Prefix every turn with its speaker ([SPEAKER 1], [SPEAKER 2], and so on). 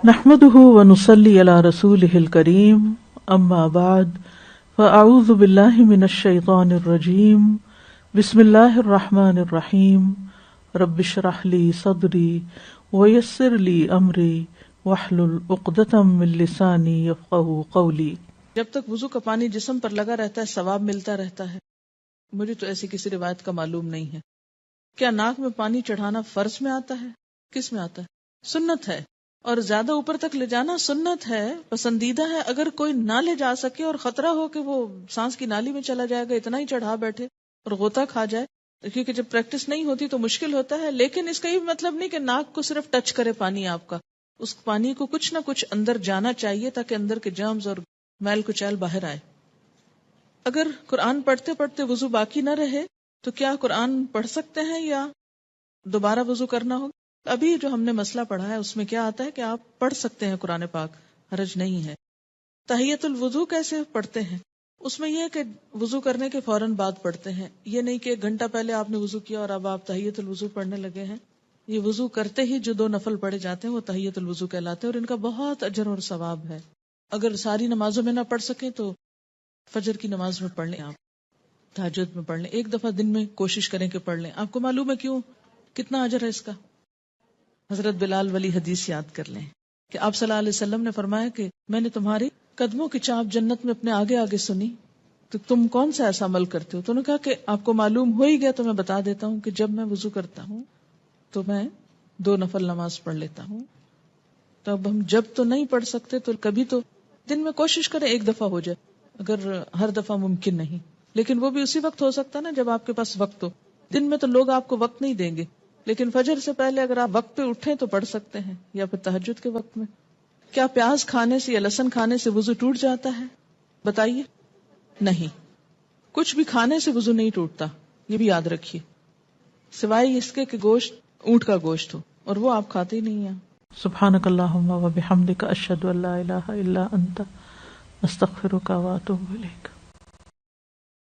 [SPEAKER 1] نحمده ونصلي على رسوله الكريم اما بعد فاعوذ بالله من الشيطان الرجيم بسم الله الرحمن الرحيم رب اشرح لي صدري ويسر لي امري واحلل عقدة من لساني يفقهوا قولي.
[SPEAKER 2] جب تک وضو کا پانی جسم پر لگا رہتا ہے ثواب ملتا رہتا ہے. مجھے تو ایسی کسی روایت کا معلوم نہیں ہے. کیا ناک میں پانی چڑھانا فرض میں آتا ہے؟ کس میں آتا ہے؟ سنت ہے. اور زیادہ اوپر تک لے جانا سنت ہے، پسندیدہ ہے. اگر کوئی نہ لے جا سکے اور خطرہ ہو کہ وہ سانس کی نالی میں چلا جائے گا، اتنا ہی چڑھا بیٹھے اور غوطہ کھا جائے، کیونکہ جب پریکٹس نہیں ہوتی تو مشکل ہوتا ہے. لیکن اس کا یہ مطلب نہیں کہ ناک کو صرف ٹچ کرے پانی آپ کا. اس پانی کو کچھ نہ کچھ اندر جانا چاہیے تاکہ اندر کے جرمز اور میل کچیل باہر آئے. اگر قرآن پڑھتے پڑھتے وضو باقی نہ رہے تو کیا قرآن پڑھ سکتے ہیں یا دوبارہ وضو کرنا ہوگا؟ ابھی جو ہم نے مسئلہ پڑھا ہے اس میں کیا آتا ہے کہ آپ پڑھ سکتے ہیں قرآن پاک، حرج نہیں ہے. تحیۃ الوضو کیسے پڑھتے ہیں؟ اس میں یہ ہے کہ وضو کرنے کے فوراً بعد پڑھتے ہیں. یہ نہیں کہ 1 گھنٹہ پہلے آپ نے وضو کیا اور اب آپ تحیۃ الوضو پڑھنے لگے ہیں. یہ وضو کرتے ہی جو 2 نفل پڑھے جاتے ہیں وہ تحیۃ الوضو کہلاتے ہیں اور ان کا بہت اجر اور ثواب ہے. اگر ساری نمازوں میں نہ پڑھ سکیں تو فجر کی نماز میں پڑھ لیں، آپ تہجد میں پڑھ لیں، 1 دفعہ دن میں کوشش کریں کہ پڑھ لیں. آپ کو معلوم ہے کیوں؟ کتنا اجر ہے اس کا؟ حضرت بلال والی حدیث یاد کر لیں کہ آپ صلی اللہ علیہ وسلم نے فرمایا کہ میں نے تمہاری قدموں کی چاپ جنت میں اپنے آگے آگے سنی، تو تم کون سا ایسا عمل کرتے ہو؟ تو انہوں نے کہا کہ آپ کو معلوم ہو ہی گیا تو میں بتا دیتا ہوں کہ جب میں وضو کرتا ہوں تو میں 2 نفل نماز پڑھ لیتا ہوں. تو اب ہم جب تو نہیں پڑھ سکتے تو کبھی تو دن میں کوشش کریں 1 دفعہ ہو جائے، اگر ہر دفعہ ممکن نہیں، لیکن وہ بھی اسی وقت ہو سکتا ہے نا جب آپ کے پاس وقت ہو. دن میں تو لوگ آپ کو وقت نہیں دیں گے، لیکن فجر سے پہلے اگر آپ وقت پہ اٹھیں تو پڑھ سکتے ہیں، یا پھر تہجد کے وقت میں. کیا پیاز کھانے سے یا لہسن کھانے سے وضو ٹوٹ جاتا ہے؟ بتائیے. نہیں، کچھ بھی کھانے سے وضو نہیں ٹوٹتا، یہ بھی یاد رکھیے، سوائے اس کے کہ گوشت اونٹ کا گوشت ہو، اور وہ آپ کھاتے ہی نہیں ہیں.
[SPEAKER 1] سبحانک اللہم و بحمدک اشہد ان لا الہ الا انت استغفرک و اتوب الیک.